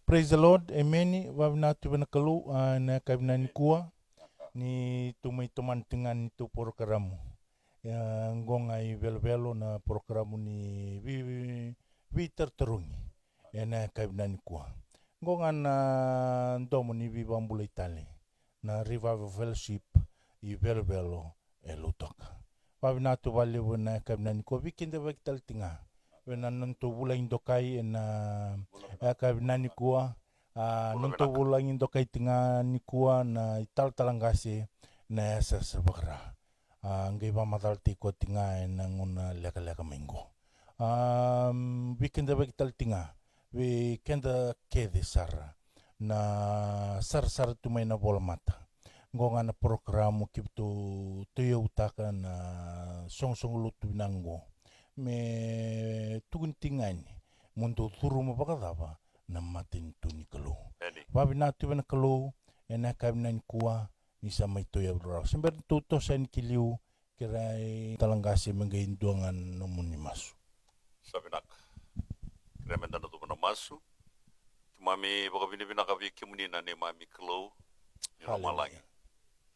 Praise the Lord, amen. Wabnatu benakalu na kabinani kuwa ni tumay tumantingan itu programu. Ya ngonga i velo na programu ni vi terterungi. Ya na kabinani kuwa. Ngonga na domo ni vi bambula itali. Na revival fellowship i velo elutoka. Wabnatu vale na kabinani kuwa vikinde vakital tinga. Wena nanto bula indokai na kabinani kuwa nanto bula indokai tinga ni kuwa na ital talangasi na esa sebakra ngai ba matal tiko tinga na nguna leka minggu weekend ba kital tinga we kenda kede sara na sar tumai na bola mata ngonga na programu kiptu tuyo utaka na song lutu binango me tugun tingani mundo turu mo bakadaba na matin tuni kalu. Babi na tu na kalu ena kabina ni kuwa ni sa may toya bro. Sember tuto sa ni kiliu kiray talanggasi manggain duangan no muni masu. Sabi nak remenda na tuman masu mami baka binibina ka viki muni na ni mami kalu ni malangi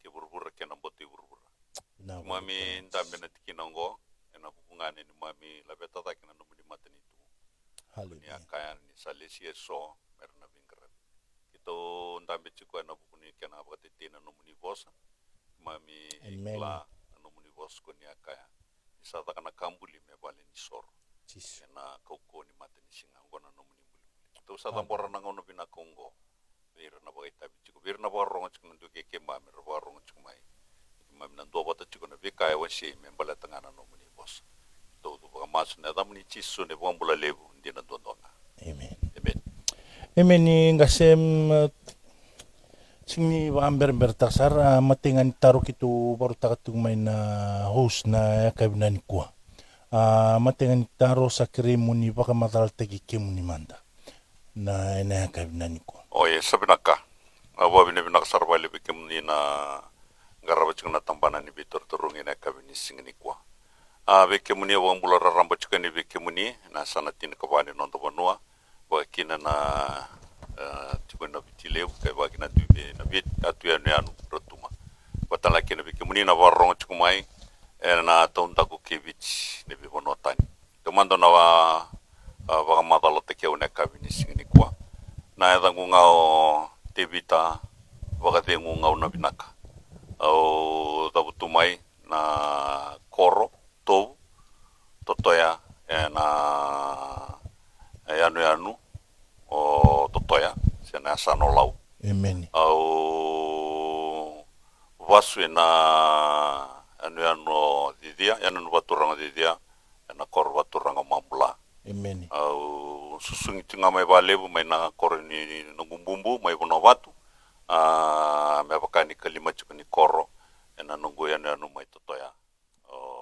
ti burbura kena boti burbura mami ndambe na tikinongo na pupungani ni mami labeta ta kina numuni matani tu ni akaya ni salesi so merna vingrat ito ndambe chiko na pupuni kena bakati na numuni bosa mami ikla numuni bos ko ni akaya isa ta kana kambuli me bale ni sor na kauko ni matani singa ngona numuni buli to sa tambora na ngono bina kongo bir na bagay tabi chiko bir na borong chiko ndu ke mami ro borong chiko mai mami na do bota chiko na vikaya wasi me bale tangana numuni bos do baka mas na dam ni chisu ne bombula lebu ndi na dondonga amen ni ngasem singni amber bertasar matingan taruh kitu baru takatung main na host na kabinan kuwa matingan taruh sa krimu ni baka matal tegi kimu ni manda na ena kabinan kuwa oye sabinaka abo binak sarwali bikim ni na garabachung na tambana ni bitor turungi na kabini singni kuwa veke muni wa mbula raramba chukani veke muni na sana tin kabani nondo banua wa kina na chukana bitile kai wa kina tuwe na bit atu ya anu rotuma watala kina veke muni na warong chukumai na tonda ku kevich ne bihono tani tomando na wa madalo te keu ne kabini singni kwa na eda ngungao tebita wa te ngungao na binaka au tabutumai na koro tou totoya na yanu o totoya sena sano lau amen au wasu na yanu didia yanu baturanga didia na kor baturanga mambula amen au susungi tinga mai balebu mai na kor ni ngumbumbu mai bono batu me bakani kalima chukani koro na nungu yanu mai totoya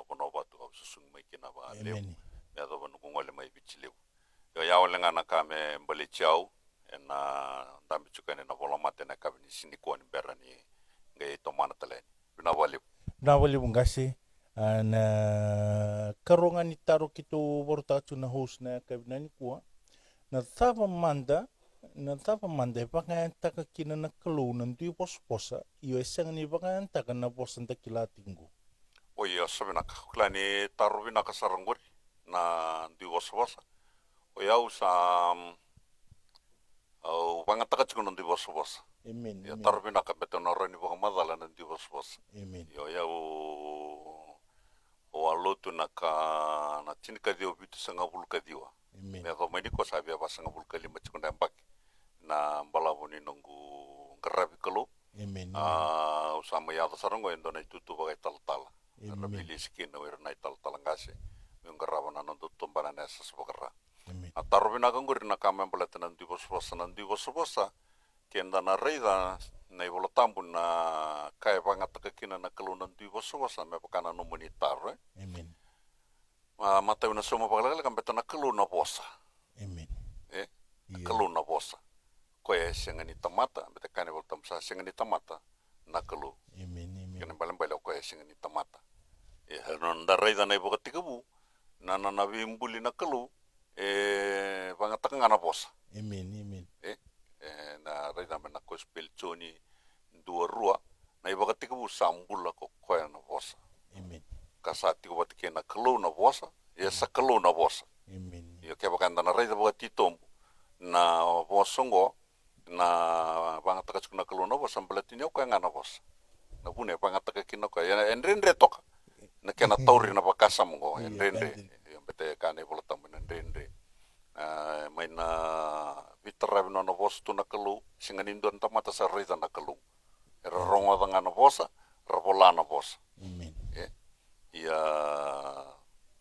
bono batu au susung mai kina ba lew me do banu ngole mai bichilew yo ya wala ngana kame mbali chau na ndambi chukane na bola mate na kabini sini ko ni berani ngai to mana talen bina wali bungasi na karongan ni taruh kitu bortatu na host na kabinan kuwa na tava manda baka taka kina na kalu nanti pos-posa iyo esang ni baka taka na posan takila tinggu oye sabina klani tarubina kasarangori na ndi was-wasa oya usam au bangata kachukun ndi was-wasa amen ya tarubina ka beton orani baka madala ndi was-wasa amen yo ya o alotu na chinika dio bitu sanga bulka diwa amen me ko meni ko sabi apa sanga bulka lima chukun dambak na balabuni nunggu ngarabi kalo amen usama ya sarango endona tutu bagai tal-tal na amen bili skin na wirna tal-tal ngase ngaraba na nandu tumbana na sa sabakara amen atarubina kanguri na kame balata nandu bosa kenda na reida na ibola tambu na kai banga takakina na kalu nandu bosa me pakana no monitar amen mata una soma bagala kambeta na kalu na bosa amen kalu na bosa koe sengani tamata beta kane bol tamsa sengani tamata na kalu amen kene balam koe sengani tamata non da reida na iboka tikabu na bimbuli na kalu banga takanga na bosa amen na rida mena gospel choni dua rua na iba katika busambula ko koya na vosa Amen. kasati ko batike na kalo na vosa ya sa kalo na vosa Amen. yo ke bakanda na rida ba titom na vosongo na banga taka na kalo na vosa mbalatini ko nga na vosa na bune banga taka kina ko ya enrendre toka na kena tauri na bakasa mo enrendre yo bete kane volata mo enrendre may na vitarabi na vosa tu na kalo singanindo na tamata sa rida na kalo era rongo danga na vosa rabola na vosa Amen. ia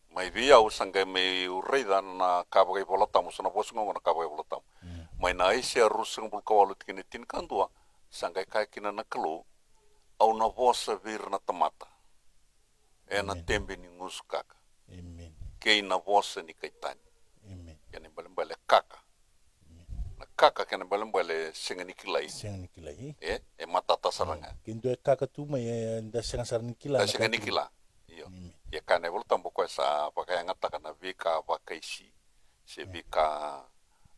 mai via usanga mai urida na kabagai volatamu sana vosa ngo na kabagai volatamu mai na isia rusung bul kawalu tikini tin kandua sangai kai kina na kalo au na vosa vir na tamata na tembe ni nguskaka Amen. kei na vosa ni kaitani Amen. yani balembale kaka na kaka kana balembale singani kilai Senga ni kila matata saranga Kindo kaka tu mai da senga sar ni kila. singani kila iyo ya kana voltambo ko sa pakayangata kana vika vakaisi se vika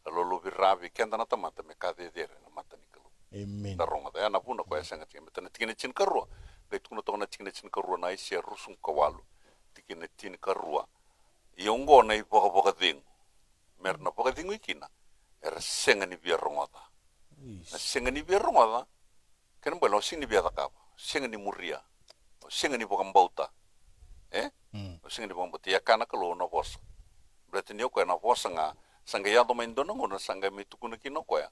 lolo viravi kenda na tamata me kadedere na mata ni kalu Amen. daronga da na puna ko senga tinga metana tikine chin karua gai tukuna tona tikine chin karua na isia rusung kawalu tikine tin karua yongo na ipoka poka ding merna poka ding ikina era senga ni bia rongoda na senga ni bia rongoda kan belo sing ni bia takapa senga ni muria senga ni poka mbauta senga ni poka mbauta ya kana kalo na vosa berarti ni ko na vosa nga sanga ya do main dono ngona sanga mi tukuna kino ko ya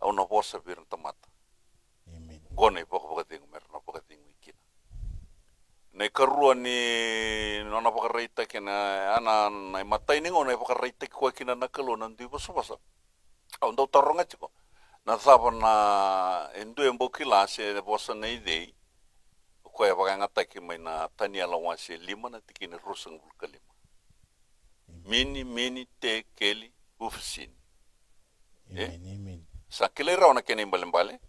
au na vosa bir tamata Amen. gone poka ding merna poka ding ikina na karua ni nona poka reita kena ana na matai ni ngona poka reita ko kina na kalo na ndi vosa au ndo taronga chiko na saba na endo embo kila se vosa na idei ko ya baka ngata ki mai na tania la wase lima na tikini rusang bul kalima mini te keli ufsin Amen. Amen. sa kile ra na kene mbale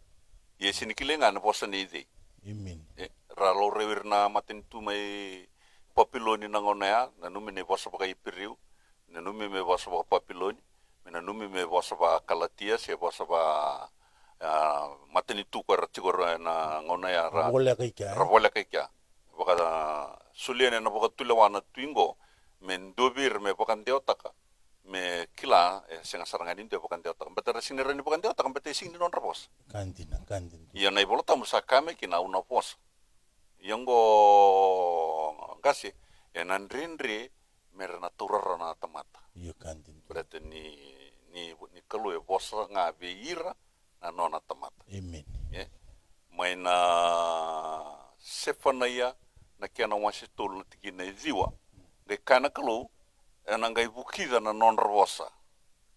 yesi ni kile ngana vosa na idei Amen. ra lo rewir na matin tu mai papiloni na ngona ya na numi ne vosa baka ipiriu na numi me vosa baka papiloni na numi me vosa ba kalatia se vosa ba mateni tu ko ratiko na ngona ya ra Bola kai ka. rabola kai kya baka suliane na baka tulewana tuingo men dobir me baka deotaka me kila senga sarangani de baka deotaka betara sinira ni baka deotaka bete sing non rabos Kandina. ia na ibolota musakame kina una pos yongo ngasi enandrinri merna turara na tamata Iyo kandin. berarti ni kalu e bosa nga beira na nona tamata Amen. mai na sefanaya na kiana wasi tolu tiki na ziwa de kana kalu na ngai bukida na non rosa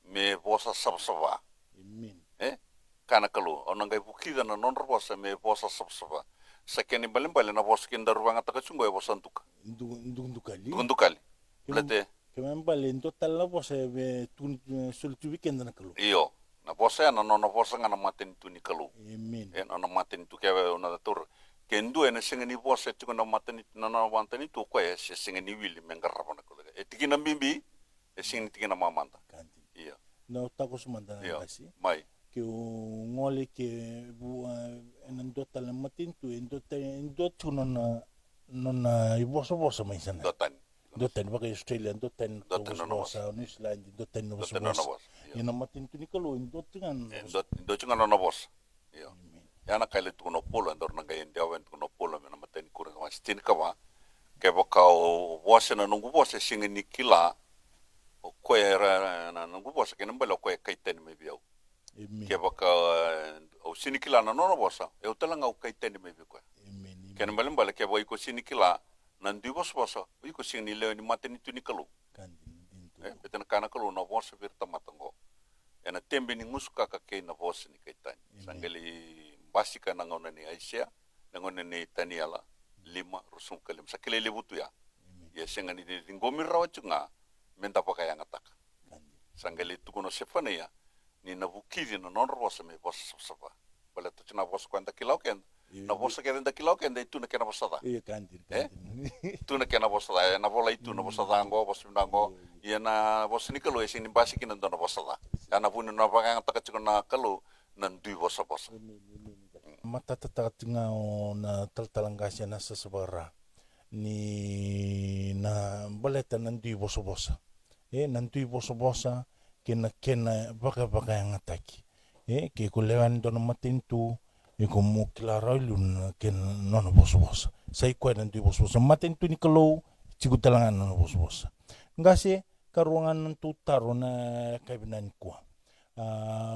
me bosa sabsaba Amen. kana kalu ona ngai bukida na non rosa me bosa sabsaba sakeni balembale na bosa kinda ruanga takachungo e bosa ntuka Ndu kali. kali blete Kemen balen total la vosa be tun sul tu weekend na kalu. iyo na bosa na nona bosa ngana maten tu ni kalu Amen. na maten tu kewe ona tur kendu ena singani bosa tu na maten na wantani tu ko e singani wili mengarapa na kalu e tikina bimbi e singani tikina mamanta Kandin. iyo Na takos manda iyo kasi. mai Ke o ngole ke bu enan total matin tu endot tu nona ibosa mai sana. dotan Doten baka Australia doten Doten ko no bosa New Zealand doten no dotan na bosa. bosa Ina matin tu ni kalu doten. do chunga na bosa iyo yana kaile tu no polo andor na gayen diawen tu no polo me na maten kurang mas tin kama ke boka o bosa na nungu bosa singani kila o ko era na nungu bosa ke nambalo ko kaiten me biau Amen. ke boka o sinikila na no bosa e utalanga o kaiten me bi ko Amen. ke nambalo mbale ke boy ko sinikila nan di bosa o ko singni le ni maten tu ni kalu Kandin dintu. betan kana kalu na bosa vir tamatango ena tembe ni ngusuka ka ke na bosa ni kaitan sangali basika na ngona ni Asia na ngona ni Taniala lima rusum kalim sakile lebutu ya ya senga ni ngomi rawa chunga menta pakaya ngatak Kandin. sangali tukuno sefana ya ni na bukidi na non rosa me bosa sapa bala tu chuna bosa kwanda kilau ken na bosa kenda kilau ken itu na kena bosa Iya kandin. tu na kena bosa na bola itu na bosa dango bosa dango ya na bosa ni kalu sing ni basi kina na bosa ya na pun na pakaya ngatak chuna kalu nandui bosa-bosa. Matatatat nga o na taltalanggasya na sa sabara ni na baleta nandui bosa-bosa. Nandui bosa-bosa kena baka yang ataki. Ke kulewan dono matintu ko mo kilaraw lun ken nono bosa-bosa. Sai ko nandui bosa-bosa. Matintu ni kalau ciku talangan nono bosa-bosa. Ngase karuangan nantu taro na kaibinan ko.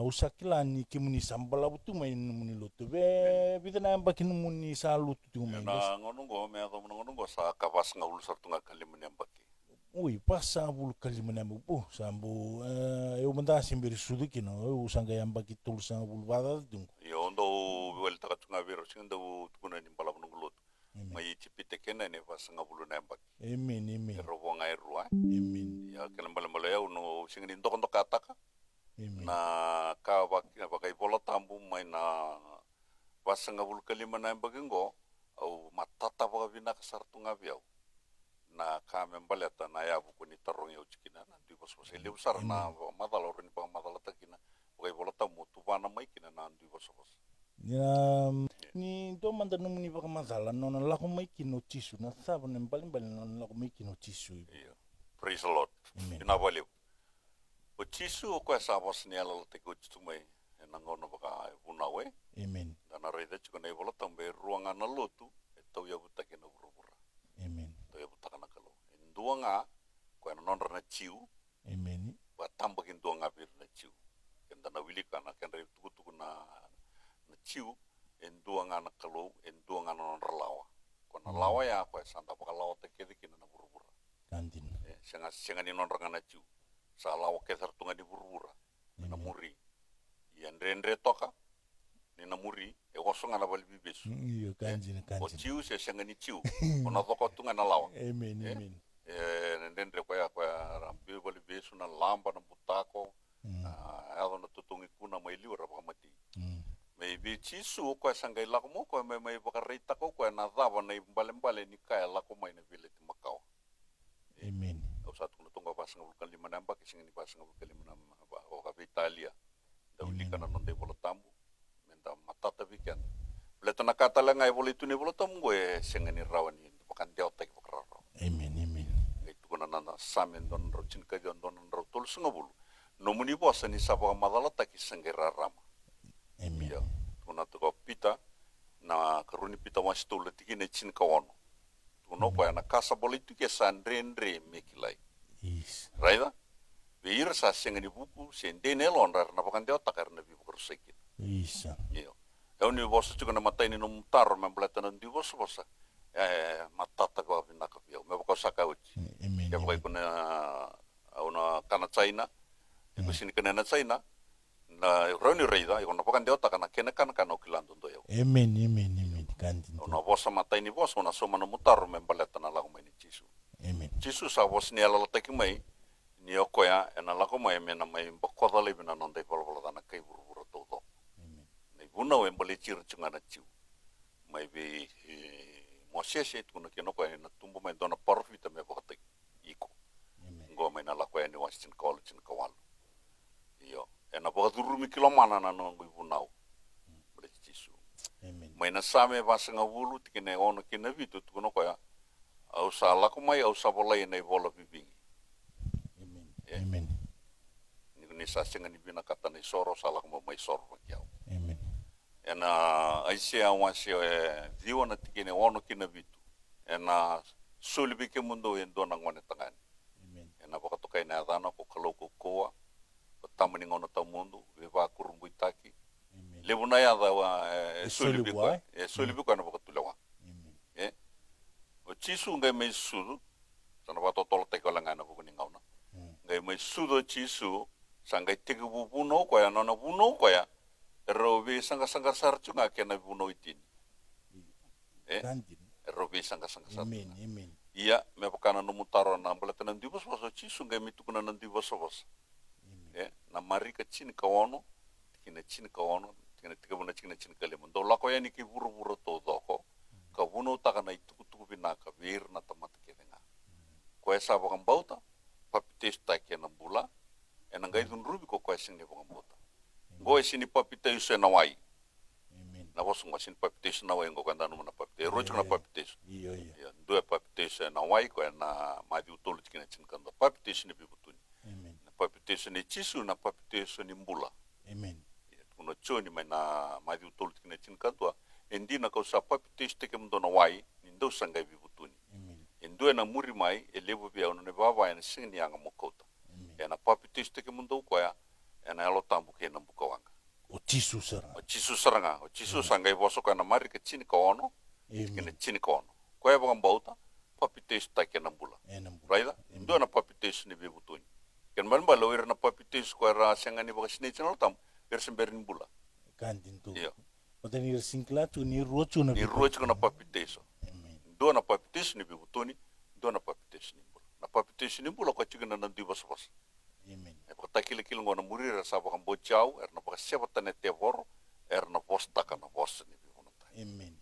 Usakilani kimuni sambala butu main muni lotu be bitana bakin muni salutu tu main Na ngonongo me ato ngonongo sa kapas nga ulu sartu nga kalimun yang baki. ui pasa bulu kali menambu sambu eu manda simbiri sudu kino eu sanga yang baki tul sanga bulu bada tu Yo ndo wel taka tunga vero sing ndo tukuna ni bala nungulot. Mai cipite kena ne pas nga bulu yang baki. amen Robo nga irua. amen Ya kelam bala ya uno sing ni ndok kataka. amen Na ka bakai bola tambu mai na pasanga bulu kalima na bagingo au matata baka bina kasartu ngabiau na kame baleta na ya buku ni tarong ya uchikina na di bos bos ele usar na madala orin pa madala takina bakai bola tambu tubana mai kina na di bos bos ya ni do manda no muni baka mazala no na lako mai kino tisu na sabo nem balim no lako mai kino tisu praise the Lord ina baliu o tisu o kwa sabos ni ala te ko tumai na ngono baka bunawe amen na reda chuko nei bola tambe ruanga na lotu e tau ya butake na burubura amen tau ya butaka na kalo induanga ko na nonra na chiu amen ba tamba kin duanga bir na chiu kenda na wilika na kenda tuku na chiu enduanga na kalo enduanga na nonra lawa ko na lawa ya ko santa baka lawa te kedi kin na burubura kantin senga ni nonra na chiu sa lawa ke sartunga di burubura na muri yan rendre toka ni na muri e wasonga na bali bibesu iyo kantin o chiu se senga ni chiu ona toko tunga na lawa amen nendre ko ya rambi bali besu na lamba na butako ado na tutungi kuna mai liura ba mati mai be chisu ko sanga ila ko ko mai baka reita ko na dava na mbale ni kaya la ko mai na vile ti makau amen o sa tuna tunga pasanga bulkan lima namba kising ni pasanga bulkan lima namba o ka Italia daulika na nonde bola tambu menta matata bikan leto na katala ngai bola itu ni bola tambu senga ni rawani pakan dia otak pakraro amen itu kuna nana samen don rocin ka don rotul sunga bulu no muni bosa ni sapa madala taki sengera rama amen ya kuna to pita na karuni pita wastu letiki ne chin kawono tuno pa na kasa bola itu ke sandrendre mekilai is raida beir sa senga ni buku sende ne londar na pakan dia otak karena bibu kersekin isa iyo eu ni bosa juga na matai ni num tar membleta na di bosa matata ko bina ka biau me ko saka uchi amen ya boy kuna una kana China ko sini kana na China na roni reida ko na pakan dia otak kana kena kana okilando ndo yo amen kantin una bosa matai ni bosa una soma na mutar membleta na lagu mai ni chisu amen chisu sa bos ni ala taki mai ni okoya ena lagu mai me na mai bokoda le bina nonde bol dana kai buru todo ni buna we mbali chir chunga na chiu mai be mosese tuna keno ko na tumbo mai dona parfita me botek iko ngo mai na la ko ni Washington College in Kawal iyo ena bo durumi kilomana na no bunau bele chisu amen mai na same basanga bulu tikene ono kina vitu tuno ko ya au sala ko mai au sabolai nei bola bibingi amen ni sa senga ni bina kata ni soro sala ko mai soro kiau amen ena aisia wansi diwana tikene ono kina vitu ena sulibi ke mundo en dona ngone tangani amen ena baka tokai na dana ko kaloko koa tamani ngono ta mundo we ba kurumbu itaki amen lebuna ya da sulibi ko na baka tulawa amen o chisu ngai mai sudu sana ba totol te ko langa na buku ni ngauna ngai mai sudu chisu sangai tigu buno ko ya nona buno ko ya robe sanga sarchunga kena buno itini kantin robe sanga sarchunga amen iya me pakana no mutaro na balata na ndibos boso chisu ngai mitukuna na ndibos boso na marika chini kawono tikina chini kawono tikina tikabuna chini kale mundo lako ya ni ki buru to doko ka buno takana itukutuku binaka bir na tamata kedenga ko esa bakam bauta papites ta kena bula enangai dun rubi ko kwesing ni bakam bauta Goe sini papiteus na wai. Amen. Na vosu nga sini papiteus na wai ngo kanda numa na papiteus. Rojo na papiteus. Iyo. Ya, dua papiteus na wai ko na madi utolu tikina chin kanda. Papiteus ni bibutuni. Amen. Na papiteus ni chisu na papiteus ni mbula. Amen. Kuno choni mai na madi utolu tikina chin kanda. Endi na kau sa papiteus teke mdo na wai. Nindo sangai bibutuni. Amen. Endue na muri mai elebu bia ono ne baba ena singni anga mokota. Ena papiteus teke mdo ko ya. Ena elo tambu ke na bukawanga. O tisu sara. O chisu saranga. O chisu sangai boso ka na mari ke chini ka ono. Kena chini ka ono. Ko ya bang bauta papiteus take na mbula. Raida? Endue na papiteus ni bibutuni. Ken ban balo ir na papiteus ko ra sangani baka sini chino tam. Ir semberin bula. Kandin tu. Iya. Pada ni singkla tu ni rochu na. Ni rochu na papiteus. Do na papiteus ni bibutuni. Do na papiteus ni mbula. Na papiteus ni mbula ko chigana na dibas-bas. Amen. Ko takili-kili ngona muri ra sa baka bocau er na baka sebata ne tevor er na postaka na bos ni bibunata. Amen.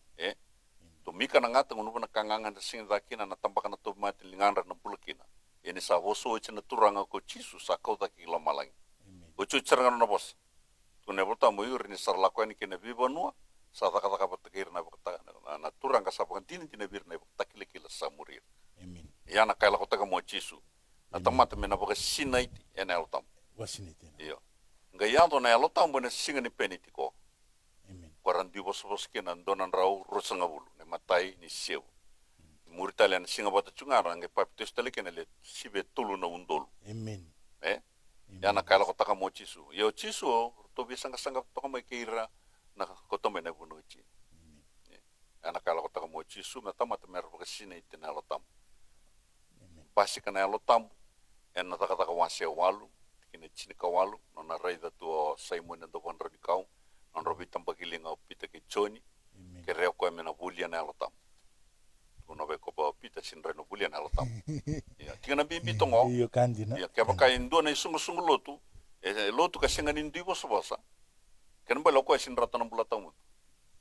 To mika na ngata ngunu na kangangan na sing dakina na tambaka na to mati lingan na bulakina. Ini sa voso na turanga ko chisu sa kau takila malang. Ocho charanga na bos. To ne bota mo yuri ni sar lakwa ni kene bibanua sa taka batakir na baka na turanga sa baka tini bir na takili-kila sa murir. Amen. Ya na kaila ko taka mo chisu. Na tamata me na baka sinaiti ena el tam. Wasinite. Iyo. Nga yado na elo tambo na singa ni peniti ko. Amen. Kwaran di bos kena donan rau rosanga bulu. Ne matai ni sewu. Muritale na singa bata chungara nge papitus tali kena le sibe tulu na undolu. Amen. Ya na kaila kotaka mo chisu. Yo chisu to bisanga toka mai keira na kotome na bunu chi. Ya na kaila kotaka mo chisu na tamata mer baka sinaiti na elo tambo. Basi kana elo tambo. Na taka wase walu. Kina chini kawalu nona raida tu Simon na dokan rani kau non robi tambakili nga pita ke choni ke reo ko mena bulia na alotam kuno be ko ba pita sin reno bulia na alotam ya tingana bimbi tongo Iyo kandina. ya ke baka indo na sungu lotu lotu ka singa nin dibo sobosa ken ba loko sin ratana bulatamu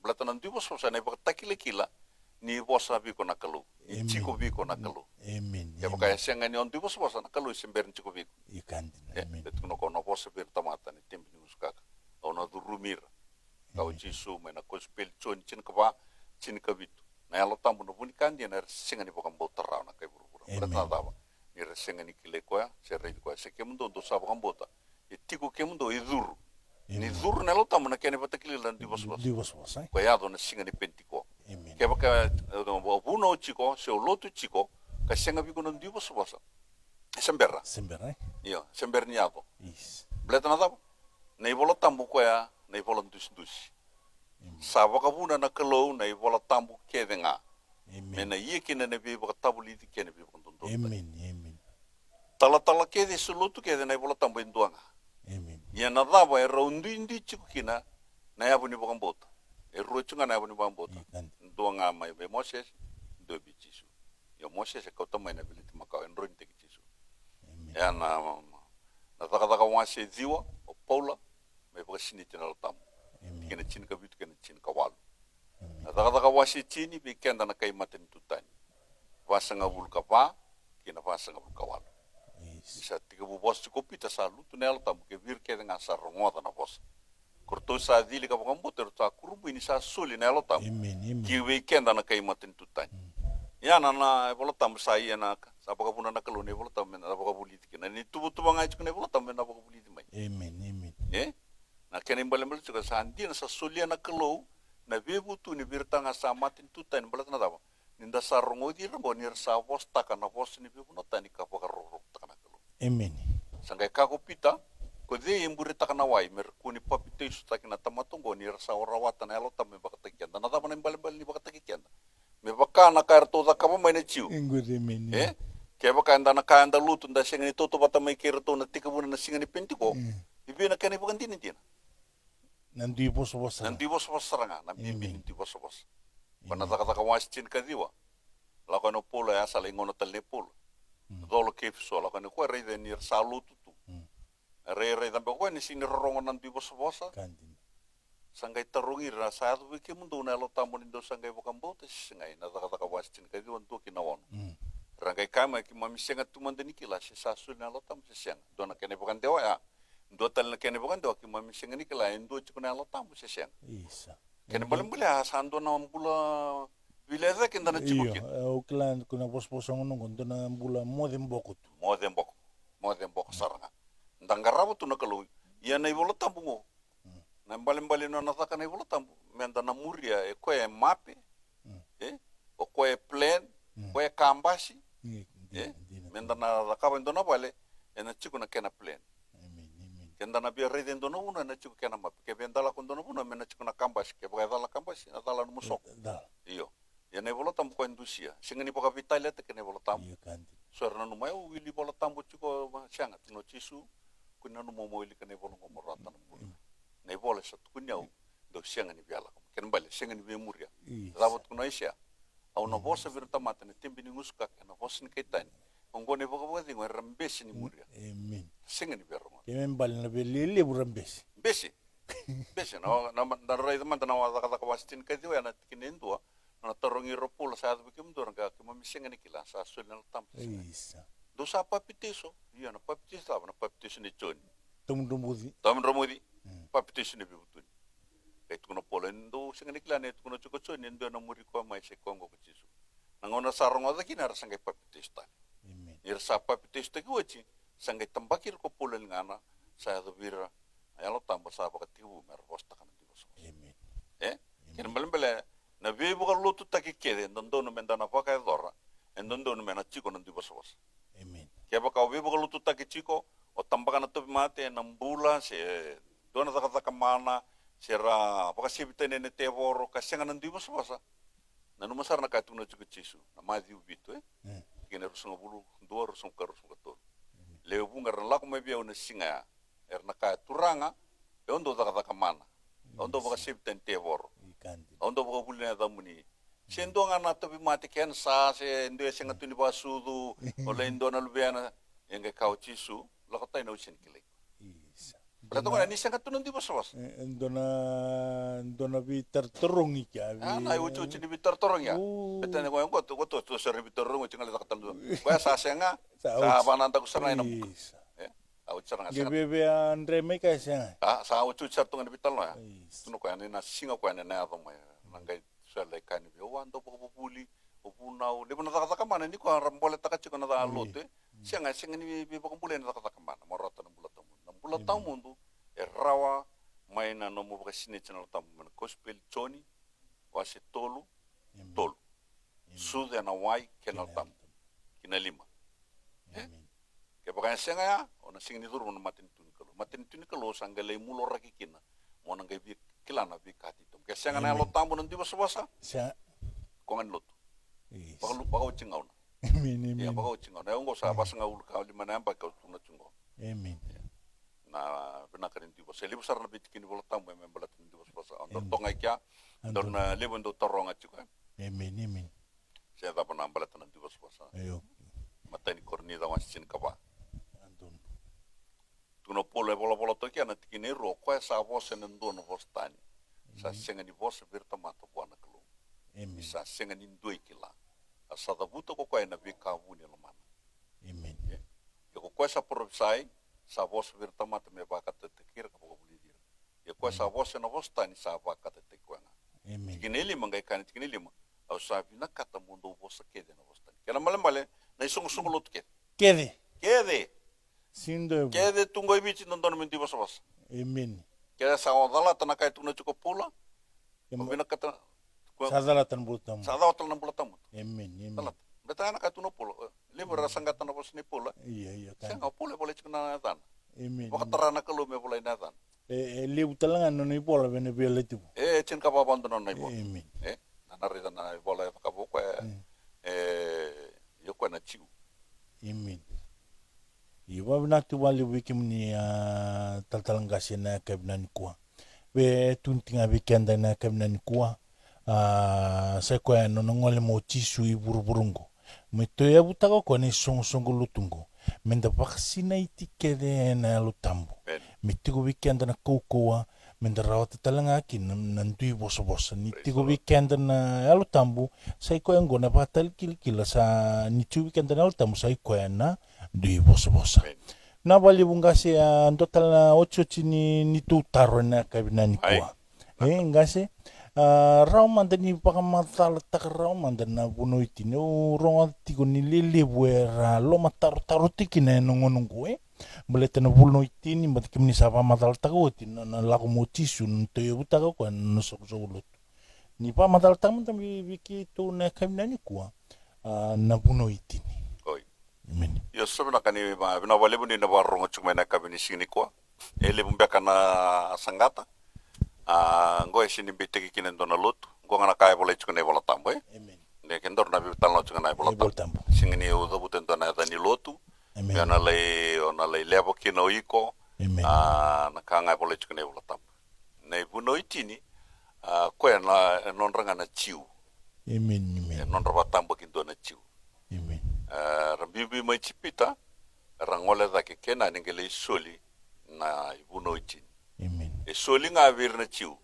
bulatanan dibo sobosa na baka takile kila ni bosa bi ko nakalu ni chiko bi ko nakalu. Amen. Ya baka singa ni on dibo sobosa nakalu semberin chiko bi. Iyo kandina. Amen. Betul no kono bosa bir tamata ni tempi ni uskaka. Ono durumir. Kau jisu mena kospel chon chin kaba chin kabitu. Na yalo tambu no bunikan dia na singa ni bokam bota rau na kai buru-buru. Berata dava. Ni singa ni kile koya, serre koya. Se kemundo do sa bokam bota. Itiku kemundo iduru. Ni duru na yalo tambu na kene bata kile lan dibos-bos. Dibos-bos. Koya do na singa ni pentiko. Amen. Kaya baka buno chiko, se lotu chiko, ka singa biko no dibos-bos. Sembera. Sembera. Iya, sember ni ako. Yes. Bleta na tabo. Na ibola tambu ko ya, na ibola dus. Sa baka buna na kalau na ibola tambu kede nga. Amen. Mena iye kina na bi baka tabu liti kene bi baka tonton. Amen. Amen. Tala kede sulutu kede na ibola tambu induanga. Amen. Ya na daba e raundu indi chiku kina na yabu ni baka bota. E ruchunga na yabu ni baka bota. Induanga mai be Moses, do bi chisu. Ya Moses e kau tamai na biliti makau en ruin teki chisu. Ya na taka wase ziwa o Paula me baka sini tina lo tamu. Kena chin ka bitu kena chin ka walu. Na taka wase chini be kenda na kai maten tutani. Wasanga bul ka pa kena wasanga bul ka walu. Isa tiga bu bos kopi ta salu tu nelo tamu ke vir ke nga sa rongota na bos. Korto sa dili ka baka mboter ta kurubu ini sa suli nelo tamu. Amen. Ki we kenda na kai maten tutani. Ya na bola tamu sa iya na sa baka puna na kalone bola tamu na baka buliti kena ni tubu ngai chukne bola tamu na baka buliti mai. Amen. Na kena imbale chuka sa andi na sa sulia na kalau na bebu tu ni birtanga sa matin tutan bola na tabo. Ninda sa rongo di rambo ni sa bos taka na bos ni bebu na tani ka baka rorok taka na kalau. Amen. Sangai ka ko pita ko de imburi taka na wai mer kuni papite su taka na tamatongo ni sa orawata na elo tamu baka takianda na tabo na imbale ni baka takianda. Me baka na karto da kama mai na chiu. Amen. Kaya baka anda na kaya anda luto nda singa ni toto bata mai kirato na tika buna na singa ni pentiko. Ibi na kani baka dini tina. Nanti bos-bos. Nanti bos-bos seranga. Nanti bos-bos. Pana taka wasi chin ka diwa. Lako no polo ya sala ingono tal ne polo. Dolo kef so lako no kwa rei ni sa luto tu. Rei tambe kwa ni sini rorongo nanti bos-bos. Kandin. Sangai tarungi ra sa atu ke mundo na lo tambo ni do sangai baka mbote singai na taka wasi chin ka diwa ntu kinawono. Rangai kama ki mami senga tumanda ni kila se sasu na lo tam se senga. Dona kene bukan dewa ya. ndo tal na kene bukan do ki mami sengani kala ndo chukuna lo tambu seseng Isa. kene balim bula sando na bula vileza kenda na chibukin O klan kuna pos-posong nung kondo na bula mo din bokot. mo den bok saranga ndangarabu tu na kalu ya na ibola tambu ngo na balim no na taka na ibola tambu menda na muria e ko e mape o ko e plan ko e kambashi menda na rakaba ndo na bale e na chikuna kena plan kenda na bia reden do no una na chiku kena mape ke bendala kondo no una mena chikuna kambashi ke baga dala kambashi na dala no musok iyo ya na ibola tambu ko indusia singani boka vitale te kene ibola tambu Iya kandi. suara nu mai wili bola tambu chiko sianga tino chisu kuna nu mo wili kane bola ngomorata nu bola nei bola sa kunyau do sianga ni biala ken bale sianga ni bemuria zabot kuna isia au na bosa virta mata ne timbi ni nguska kana bosin kaitan ngone boka boka dingo rambesi ni muria Amen. sianga ni berro Kemen bal na belili burambes. besi na rai teman na wa kata kawastin kai dia na kinendua na torongi ropula sa bikim dorang ka kemami sianga ni kila sa sulna tambu Isa. dosa papiteso iya na papiteso na papiteso ni choni Tumudumudi. tam romodi papiteso ni bibutun kay tukuna polen do singa nikla ne tukuna chuko choni ndo na muri ko mai se kongo ko chisu nangona sarong ada kina rasangay papiteso ta Amen. ir sa papiteso ta giwachi sangay tambakir ko polen ngana sa dubira ayalo tamba sa bakatibu mer bosta kan dibos Amen. ken belembele na bebo ka lutu takikede ndo no mendana paka dora ndo no mena chiko no dibos Amen. kaya baka ubi baka lutu taki chiko o tambaka na topi mate nambula se dona taka mana se ra baka sibita nene tevoro kasenga nandu basa basa nanu masar na katu na chiko chisu na madi ubito kene rusung bulu dua rusung katul leo bunga ran laku mai bia una singa na ka turanga e ondo taka mana ondo baka sibita tevoro Ikandi. ondo baka bulina damuni sendo nga na topi mate ken sa se ndo senga tuni basudu ole ndo na lubiana yang kau chisu lakotay na usin kilay Isa. berarti ko na ni senga tunun di bas Dona bi terterung ika. na ucu uci di bitar torong ya betane ko yang ko to ser bitar torong uci ngalita katal ko sa senga sa bananta ko sanay na Isa. au sarang senga Gebebe Andre me ka siya. sa ucu cer tungan bital no ya tuno ko na singa ko na na mo nangai sala kan bi wando bo buli obunau le bona taka mana ni ko rambole taka chiko na alote senga ni bi bo bule na taka mana morota na bulata mundo rawa maina no mo sini channel tam man gospel choni wase tolu sude na wai kenal tam kina lima ke bakan senga ya ona singni duru no matin tuni kalo sangale mulo rakikina mo nang bi kilana bi kati tum ke senga na lo tambo nanti basa Siya. ko ngan lot Isa. baka ucingaw na Amen. ya Amen. baka ucingaw na yung ko sa basa nga ulo ka lima na yan baka utuna chungo Amen. na pinakarin di basa libo sar na bitikin wala tambo may balatin di basa andor tongay kya andor na libo ndo tarong at chiko Amen. Amen. siya dapat na balatan di basa Ayo. matay ni kornida wasin ka ba Andun. tuno pole bola to kya na tikini ro ko sa bose nendo no bostani sa senga ni bose virta mato buana kalo Amen. sa senga ni ndoi kila asada buto ko na bi kabuni lo man Amen. ko sa provisai sa bose virta mato me baka te kir ka ko buli dir ko sa bose na bostani sa baka te kwanga Amen. kinili mangai kan kinili ma au sa bina kata mundo bose kede na bostani kana malembale na isong lot Kede. kede Sindo. kede tungo ibichi nondon menti bos Amen. kede sa odala tana kai tuna cukup pula bina kata Sadalatan butam. sa hotel na bulata mo Amen. Amen. talat beta na kai tuna pula libo rasanga tana bos ni pula Iya sa kan. nga pula boleh cikna tan Amen. baka tarana kalu me boleh natan Liu talangan no ni pola bene beleti. cin ka babandon na ibo Amen. nanari na boleh ka buko yoko na chiu Amen. Iwa na tu wali wikim ni taltalangasi na kabnan kuwa. Be tuntinga wikenda na kabnan kuwa. Sa ko no ngole mo chisu I burburungo. Mito ya butaka ko ni songo lutungo. Menda vaksina itikede na lutambo. Mitigo wikenda na kokoa. Menda rawata talanga ki nandui bosa nitigo wikenda na lutambo. Sa ko ngo na batal kilkila sa nitu wikenda na lutambo sa ko na dui bosa. na bali bungasi total na 8 ni tutaro na kabina ni Ai. kwa ngasi rau manda ni pakamatala taka rau manda na buno itini o ronga tiko ni lele buera lo mataro taro tiki na nongonongo boleh tena buno itini mati kimni sapa matala taka oti na laku motisu nto yobu taka kwa no sokulut ni pa matala taka mata biki tu na kabina ni kwa na buno itini Oi. amen Yo sabina kani bina wale buni na warungo chukma na kabini sini kwa. Ele bumbeka na sangata. Ngo sini biteki kinen dona lutu. Ngo ngana kaya bola chukne bola tambo amen Ne kendor na bital no chukna bola bol tambo. tambo Singini udo buten dona dani lutu. amen Ona lei lebo kino iko. amen Na kanga bola chukne bola tambo. Ne buno itini kwe na nonranga na chiu. amen amen Nonraba tambo kindo na chiu. amen Rambibi mai chipita rangole da ke kena ningele soli na ibuno itini. amen Soli nga vir na chiu.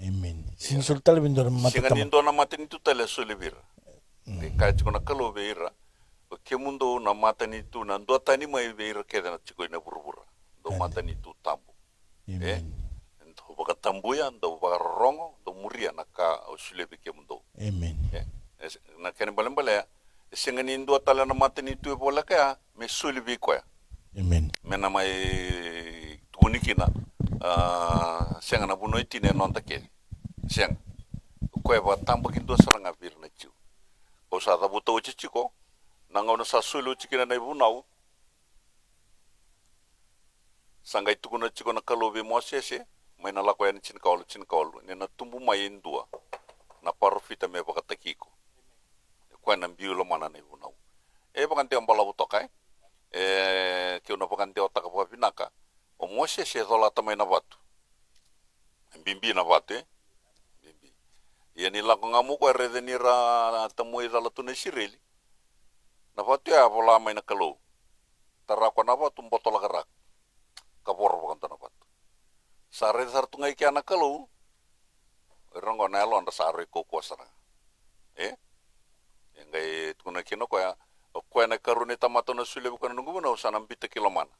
amen sin sultal bindor Singa matatama nindo na matini tu tele soli vir. Ka chiko na kalo veira. O ke mundo na matani tu na ndo tani mai veira ke na chiko na burbura. Do matani tu tambo. amen Ndo baka tambuya ndo baka rongo ndo muria na ka osule ke mundo. amen Na kene balembale singa nindo tala na matani tu bola ka me soli vi kwa. amen Mena mai tunikina senga na buno itine nonta ke senga ko ba tambo kindo saranga bir na chiu o sa da buto chiko nanga no sa sulu chikina na bunau sanga itu na chiko na kalobe mo sese mai na lako yan chin kaulu ne na tumbu mai indua na parfita me baka takiko ko na biulo mana na bunau baka te ambala butokai ke una baka te otaka pa pinaka o mo sese dola tamai na batu bimbi na batu bimbi ia ni lako ngamu ko rede ni ra tamui ra latu na sireli na batu ya bola mai na kalau tara ko na batu botol garak kabor bukan na batu sare sar tungai kia na kalau rongo na lo anda sare ko sara ngai tuna kino ko ya ko na karuni tamato na sule bukan nungu na usanam bita kilomana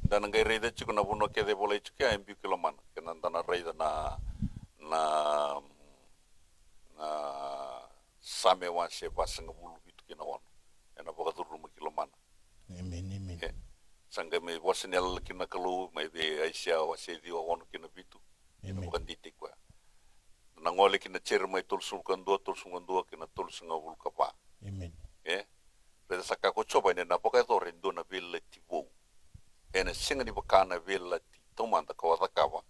dan ngai rede chiku na buno ke de bola chiku ya mbi kilomana kenan dana rede na same wan se basanga bulu bitu kina wan ena boka turu kilomana amen amen sanga me wasenel kina kalu mai be aisia wasedi wa wan kina bitu ena boka ditik kwa na ngole kina cer mai tulsum kan dua kina tulsum ngabul kapa amen rede saka ko coba ne na boka to rendo na belle tibo ena singa di bakana bella ti tomanda ka watakawa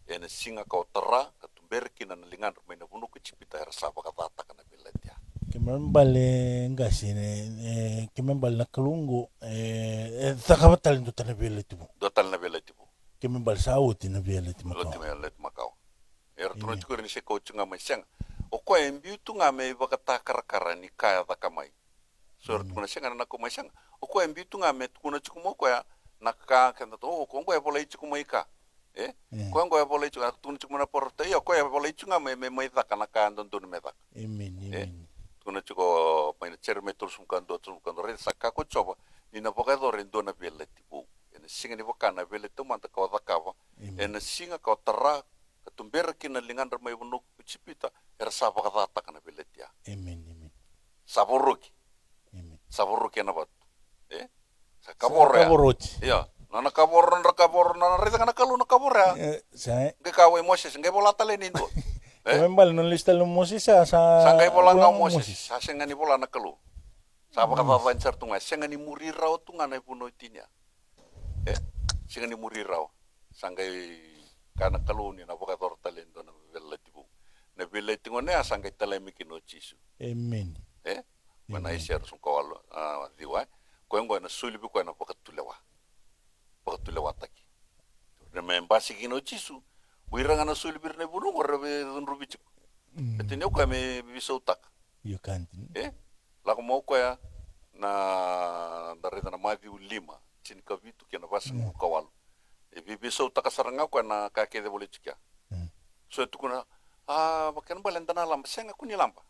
ena singa ka otara ka tumberki na lingan mai na bunu ku cipita era saba ka tata kana bella dia kemembale ngasine kemembal na kalungo takabatal ndo tana bele tibu dotal na bella tibo kemembal sauti na bele tibu lo ti mele makau era tuno chukuri ni se ko chunga mai senga o ko embiu tunga me bakata karakara ni kaya takamai so tuno senga na ko mai senga o ko embiu tunga me tuno chukumo ko ya naka kenda to ko ngo e bola chukumo ika ko ngo e bola chunga tuno chukumo na porta yo ko e bola chunga me mai taka na ka ndon tuno me taka amen amen tuno chuko mai na cer me tulsum kan re saka ko choba ni na boka do rendo na bele tibu ena singa ni boka na bele to manta ka watakawa ena singa ka tara ka tumber kina lingan mai bunu cipita era sapa ka tata kana bele dia amen amen saboruki amen na bat kaboroti ya nana kabor na reza kana kalu na kabora sa ke kawe moses ngai bola tale nindo kemembal non lista lo mosisa sangai bola ngau moses sa sengani bola na kalu sapa ka vancar tunga sengani murirau tunga na puno tinya sengani murirau sangai kana kalu ni na boka tor talento na bella tibu ne sangai tale mikino chisu amen mana isher sum kawal diwa ko ngo na suli bi ko na boka tulewa taki na membasi kino chisu wiranga na suli bir ne bulu ngor be rubi chik etine ko me biso tak you can't la ko mo ko ya na darita na mavi ulima chin ka vitu ke na basa mo kawal biso tak saranga ko na ka ke de bole chikya so tu kuna bakan balenda na lamba senga kuni lamba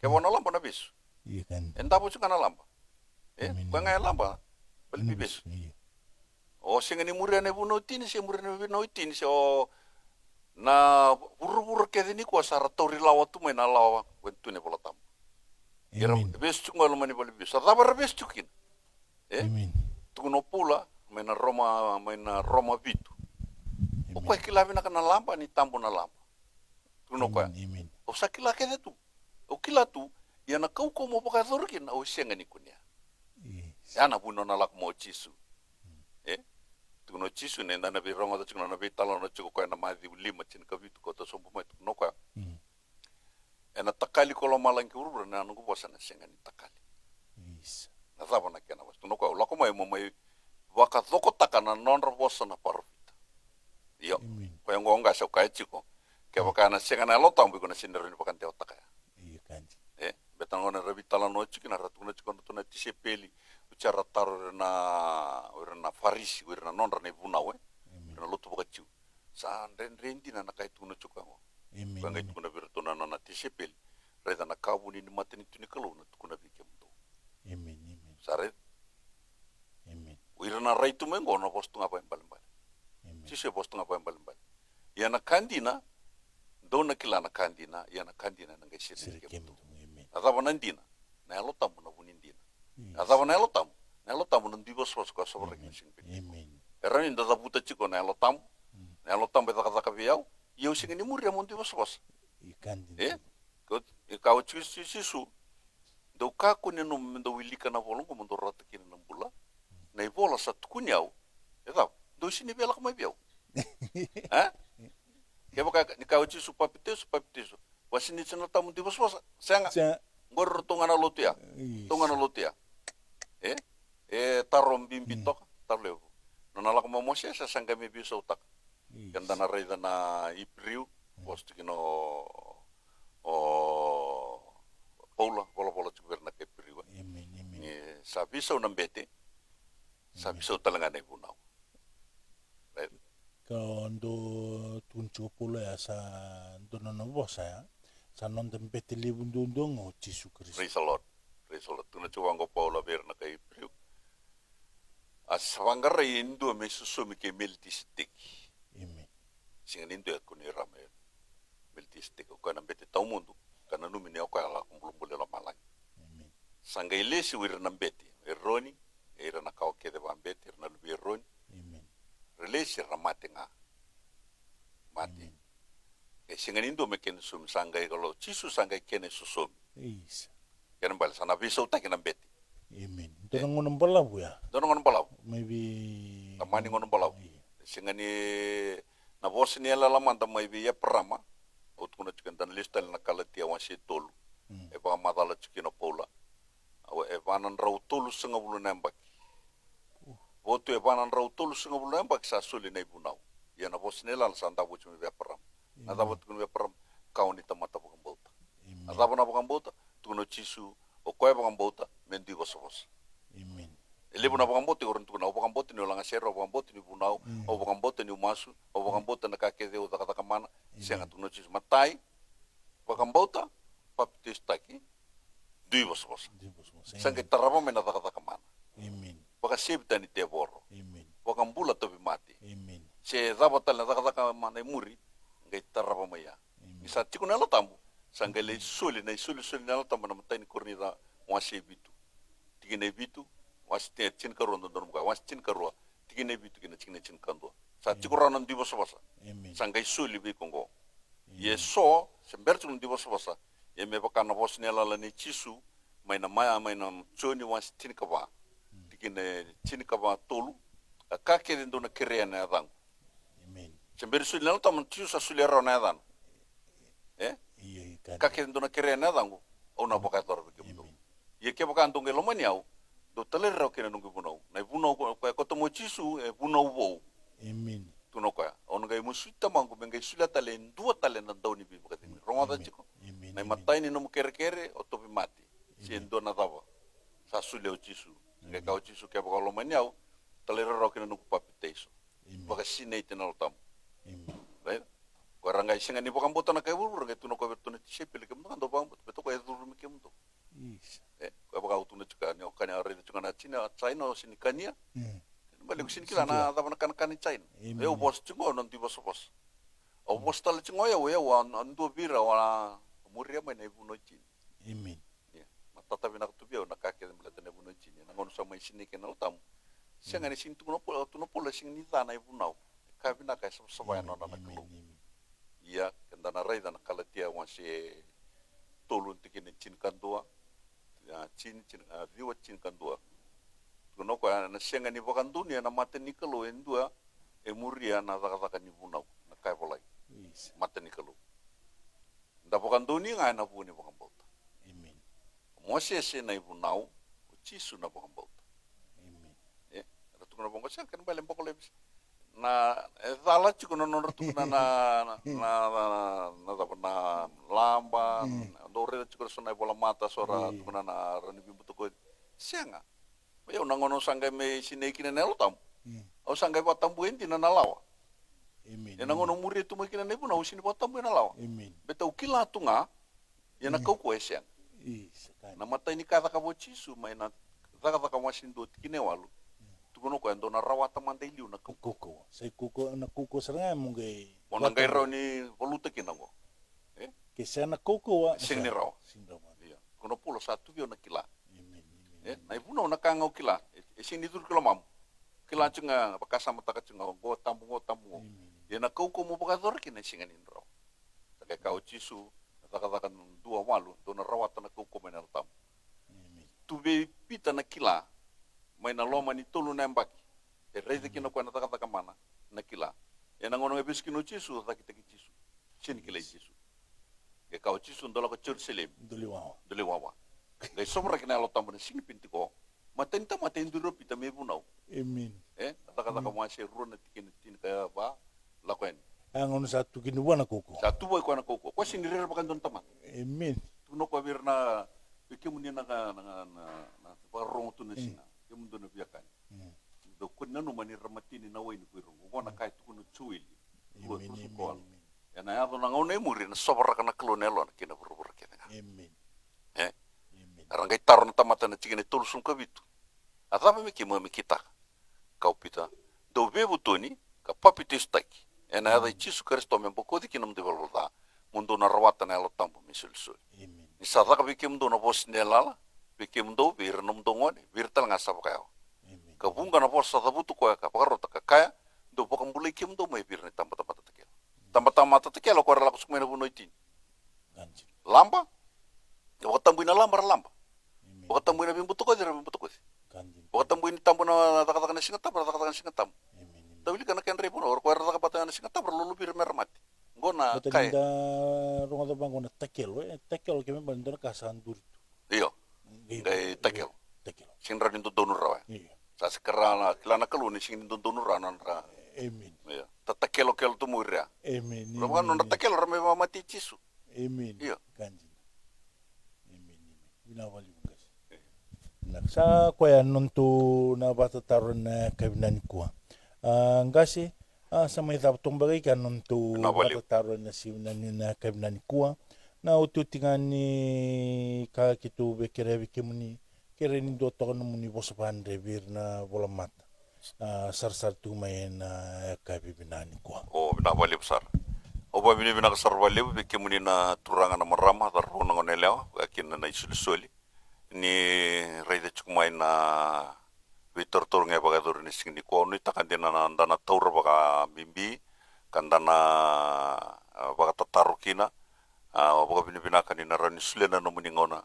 ke wona lamba na bisu you can't enda bu chukana lamba ko ngai lamba Palibibes. Iya. O singa ni muria ne buno tini se muria ne buno tini se o na buru ke ni ko sara tori lawa tu mai na lawa wentu ne bola tam. Era Amen. bes tu ngalo mani palibibes. Sadabar bes tukin. Amen. Tu no pula mai na Roma bitu. O Amen. ko kilavi na kana lampa ni tambo na lampa. Tu no ko. Amen. O sakila ke tu. O kila tu ia na kau ko mo baka thorkin o senga ni kunia. Yes. Ya na buno na lak mo chisu. Tu no chisu ne na bi ronga tu na bi talo no chuko ko na madi lima chin ka bitu ko to sombo mai tu no ko. Ena takali ko lo malang ki urubra na no ko bosa na senga ni takali. Yes. Na zaba na kena was tu no ko lo ko mai mo mai waka thoko takana non ro bosa na parvita. Yo. Amen. Ko yang ngonga sa kai chiko. Ke baka na senga na lo tambu ko na sinero ni bakan te otaka. Iya kanji. Betang ona rabi tala no chiki na ratu na chikono tu na tisepeli ucara taro na farisi na non na ibuna we na lotu baka chiu sa rendi na kai tu na chukango Amen. banga tu na virtu na na tisepeli reda na kabu ni mateni tu ni kalau na tu na bikem tu Amen. Amen. sare Amen. na raitu mengo na postu ngapa yang paling Amen. sise postu ngapa yang paling ya na kandina do na kila na kandina ya na kandina na ngai sire Sirkem kem tu. Amen. Azaba nandina na elo tamu na bunindina azaba na elo tamu na ndibos was ko sobre Amen. sing pin Amen. era inda da buta chiko na elo tamu beta kata kaviau eu sing ni muria mon ndibos was Iya kanji. ko ka o sisu do ka ko ne no do wilika na volong ko do rata kin na bula na ibola sa tukunyau eta do sini bela ko mai biau ha ke baka ni ka o sisu papitesu wasini tsena tamu ndibos was sanga Sa. ngor tongana lotia tongana lotia tarom bimbitok tarleu nona lak momose sa sanga me biso utak ganda na reda na ipriu postu kino o bola chuberna ke priu Amen. Amen. ni sa biso na bete sa biso talanga na ibunau Kando tuncho pula ya sa dono no bosa ya. Sa non tempete libundundong o Jesu Kristo. praise the lord tuna chuwango paula berna ke ipriu aswangara indo me susumi ke meltistik Amen. singa nindo ko ni rame meltistik ko na bete tau mundo kana numi ne ko ala kumbulumbule la malang Amen. sanga ilesi wir na bete eroni era na ka ke de bambete na lubi eroni Amen. relesi ramate nga mate e singa nindo me ken sum sanga ko chisu sanga ken susumi Yes. ken bal sana biso ta ken bete Amen. Dono ngono balabu ya. dono ngon balaw Maybe. tamani ngon balaw singa ni na bos ni la manda mai bi ya prama ut kuna chicken dan listal na kalatia wa si tolu e ba madala chicken paula awa e banan raw tolu singa bulu nembak votu e banan raw tolu singa bulu nembak sa suli na ibunau ya na bos ni la sanda bu chumi be pram na da votu be pram kauni tamata bu kambota azaba na bu kambota tuno chisu o koe bu kambota mendi bos Amen. Lebu na bagambote orang tu na bagambote ni olanga sero bagambote ni bunau o bagambote ni umasu o bagambote na kakede o takata kamana senga tu noches matai bagambota paptes taki dui bos senga taraba mena takata kamana Amen. baga sebta ni te borro Amen. bagambula to mati Amen. se zabatal na takata kamana muri ngai taraba maya ni sa tiku na latambu sanga le suli na suli na latambu na matai ni kornida wase bitu tigine bitu was chin karu ndo ndo was chin karu tigine bitu kina chin kando sa tikura nan di bosa Amen. sangai suli bi kongo ye so sembertu di bosa ye me baka na bos nela la ni chisu mai na choni was chin kaba tigine chin kaba tolu ka ke ndo na kere na dang Amen. sember suli nela tam chisu sa suli ro na dan Iya ka ke ndo na kere na dang ona baka tor bi kemdo ye ke baka ndonge lo maniau do taler ro kena nungu bunau na bunau ko to mo chisu e bunau bo Amen. tuno ko on ga musuita mangu benga sula talen dua talen na doni bi baka tini ronga da chiko Amen. na matai ni no kere o to bi mati si endo na dava sa sule o chisu ga ka o chisu ke baka lo maniau taler ro kena nungu papiteso baka sine tenal tam Amen. right ko ranga singa ni baka mbota na kai buru ga tuno ko bertone sepele ke mndo bang beto ko e duru mi ke mndo Isa. Baka utuna juga ni okanya rida juga na China China sini kania balik sini kila Sikila. na tapan kan China Amen. bos cungo nanti bos bos tal cungo ya wan andu bira wala muria mai na ibuno China Amen. ya mata tapi nak tu biau nak kake belata na ibuno China na ngono sama sini kenal tam siang ani sini tu no pola sing ni tanah ibunau kabi na kai sama ya nona na kelu iya kenda na rai na kala tia wansi tolun tikin Chin kantua Chin riwa Chin kantua kuno ko na siang ni bakan dunia na mate ni kelu endua muria na taka ni bunau na kai polai Isa. mate ni kelu nda bakan dunia ngai na buni bakan bauta Amen. mose se na ibunau cisu na bakan bauta Amen. ratu kuna bongo siang kan balen pokole na dala chiku no ratu kuna na lamba dore chiku sona bola mata sora kuna na rani bimbuto ko sianga yo nangono sangga me sineki na nelo tam o sangga batam buenti na nalawa Amen. nangono muri tu makina nebu na usini batam buena nalawa Amen. beta ukila tunga na kau ko siang Isa. na mata ini kata kabo cisu mai na zaka zaka wasin do tikine walu tukono ko ando na rawata mandeliu na kau Kuko. Sai kuko na kuko saranga mungai. ona ngai raw ni voluta kinango Ke sana kuko wa. sing ni raw Sing raw. iya kono pulo satu bio na kila Amen. Amen. na ibuna na kangau kila sing ni tur kila mam kila cunga bakasa mata ka cunga go tambu ya na kau ko mo bakador kina singan ni raw takai kau cisu kata dua walu do na rawata na kau ko menal tam Amen. tu be pita na kila mai na loma ni tolu na mbaki reide kina ko na taka mana na kila ya na ngono ebis kino cisu taki cisu sin kila cisu ke kau cisu ndola ko Jerusalem Duli wa. dole wawa ngai sobra kina lo tambo sini pinti ko matenta duro pita me bunau Amen. kata mo se runa tikin tin ka ba la ko en Angon satu kini wana kuko. satu boy ko na ko sini rer bakan don taman Amen. tu no ko birna bikin mun na parong tu na sina ke mun don biakan do ko nanu mani ramatini na wai ni ko ko na kai tu no chuili Amen. ya na ya na ngone muri na sobra kana klonelo na kina buru kina Amen. Amen. Arangay taron na tamata na chigine tulsum kabitu. Atama mi kimo mi kita. Kau pita. Do bebu toni ka papiti staki. Ena ada chisu Kristo me bokodi kinam de volta. Mundo na rawata na lo tambo mi sul. Amen. Ni sata ka bikim do na bos nelala. Bikim do bir num do ngone. Bir tal nga sab kayo. Amen. Ka bunga na bos sata butu ko ka pakarota ka kaya. Do pakam bulay kim do may bir ni tamba takel. Tamba takel ko rala ko sumena bunoitin. Ganji. Lamba. Wakatan buina lamba. Amen. Wakatan buina bimbuto ko Ganji. wakatan buina tambo na takatakan na singatam Amen. tawili kana ken repo or kwara takapatan na singatam lulu bir mermati ngona Bata kai ninda runga da bango na takel keme bandona kasan dur. iyo gai takel Takel. sinra nindu donur rawa Iya. sa sekarang kilana kaluni sing nindu donur ranan ra Amen. iyo tatakelo kel tu muria Amen. rawan non takel rame mati cisu Amen. Iya. Ganji. Amen. Binawali bungas. Sa kwaya nuntu na bata taron na kabinani kuwa. Ngasi sa may taptong bagay ka nuntu Binawali. bata taron na si na kabinani kuwa. Na ututingan ni kakitu bekerebi kimuni kere ni doto ko muni bosapan rebir na bola mata. Sar tu may na kabinani kuwa. o binawali besar oba bini bina kasar wali biki muni na turangan na marama dar rona ngoneleo akin na isulisoli ni raida chukumai na Victor Tornge bagadur ni sing ni ko ni takandina na andana taur baga bimbi kandana baga tatarukina baga bini bina kanina rani sulena no muni ngona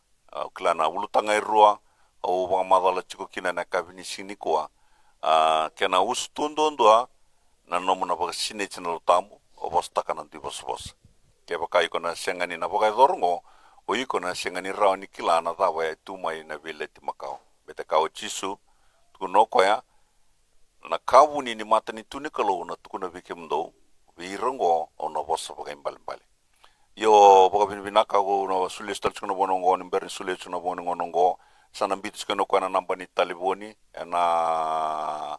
klana ulutanga irua o baga madala chukukina na kabini sing ni ko kena ustundo ndua na nomu na baga sine chino tamu o bosta kana di bos ke baga ikona sengani na baga dorngo o ikona sengani rauni kilana tawa tu mai na vile ti makao bete kao chisu tukuno koya na kawuni ni mata ni tuni kalau na tukuna bikim do virongo o na bosa baga imbali yo baga binaka go no sulis tal chuna bonongo ni berin sulis chuna bonongo nongo sana bitus kono koana namba ni taliboni na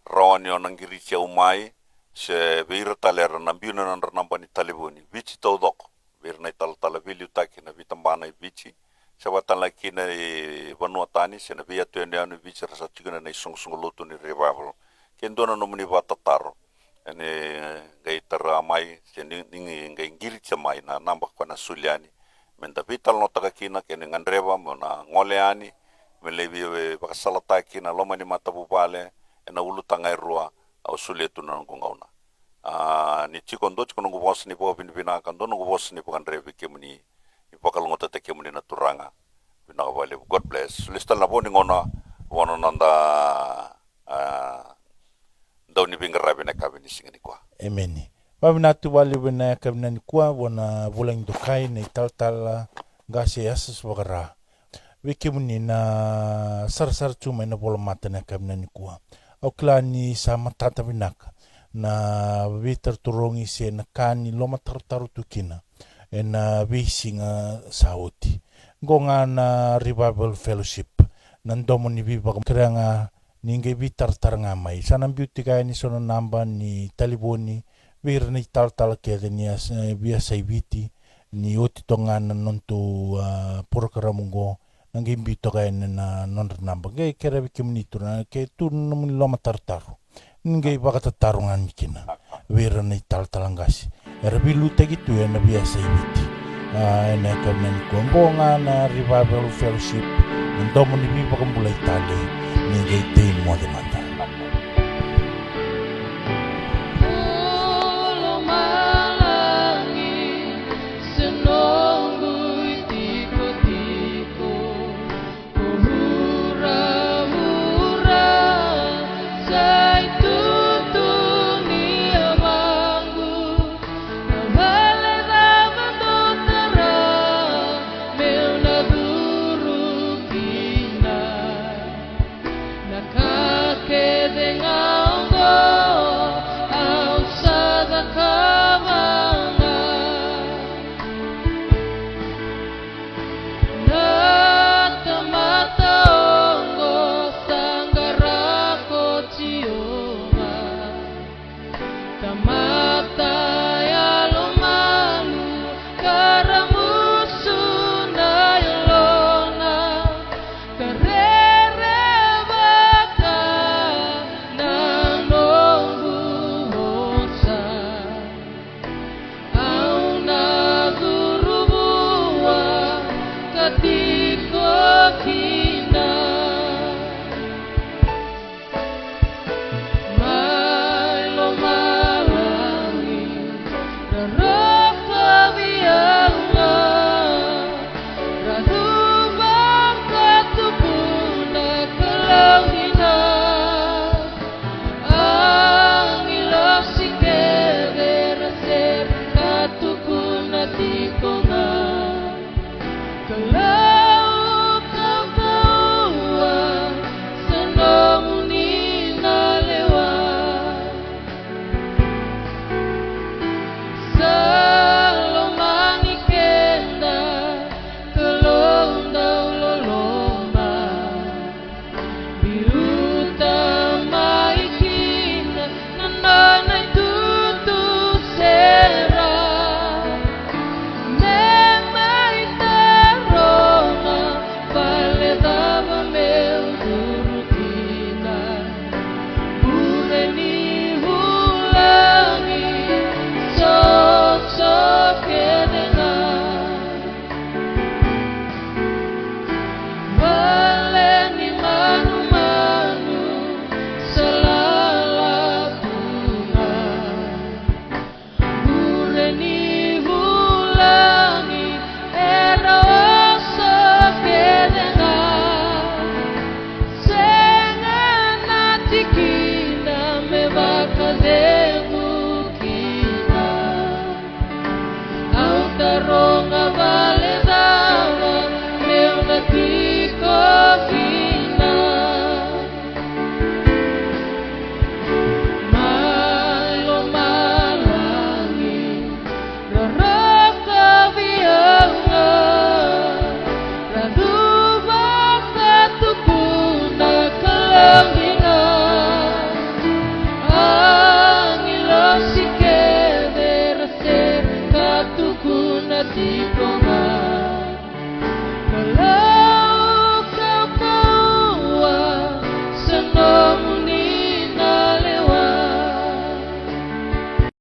rawani onangiri cha umai se beira talera na biuna namba ni taliboni bichi todok birna tal talabili utaki na vitambana bichi Sabatan laki na Vanua Tani, sena via tu anu bicara sa tigana na isong lutu ni revival. Kendo na nomuni vata taro. Ene gai taramai, sena ningi gai ngirit sa mai na nambak pa na suliani. Menda vital no takakina kene ngandreva mo na ngoleani. Melebi bakasalataki na loma ni mata bubale. Ena ulu tangai rua, au sulia tu na ngungauna. Ni chikondo chikonongu bos ni po pinipinakan, dono bos ni po kandreva kemuni. Ipakalungota te kemuni na turanga. Pinakabali. God bless. Listal na po ni ngona wano nanda daw ni bingarabi na kabi ni singani kwa. Amen. Wabinatu wali wina kabina ni kwa wana vulang dukai na ital-tal gasi asas wakara. Wiki muni na sar-sar cuma na bola mata na kabina ni kwa. Au kila ni sama tata binaka na witar turongi se na kani loma taru-taru tukina. Na wisinga sauti. Gonga na Revival Fellowship. Nandomo ni biba kaya nga ninge bitar-tar nga may. Sanang beauty kaya ni sono namba ni taliboni. Wir ni tal-tal kaya ni biasa ibiti. Ni oti to nga na nonto puro karamungo. Nangimbito kaya na nonto namba. Kaya kaya bikim nito na kaya tu naman loma tar-taro. Ninge baka tatarungan mikina. Wir ni tal-tal ang gasi. Erabilu gitu ya na biasa ibiti. Na kanan ko nga na Revival Fellowship. Nandomo ni biba kambulay tali. Ninge ito mo demanda.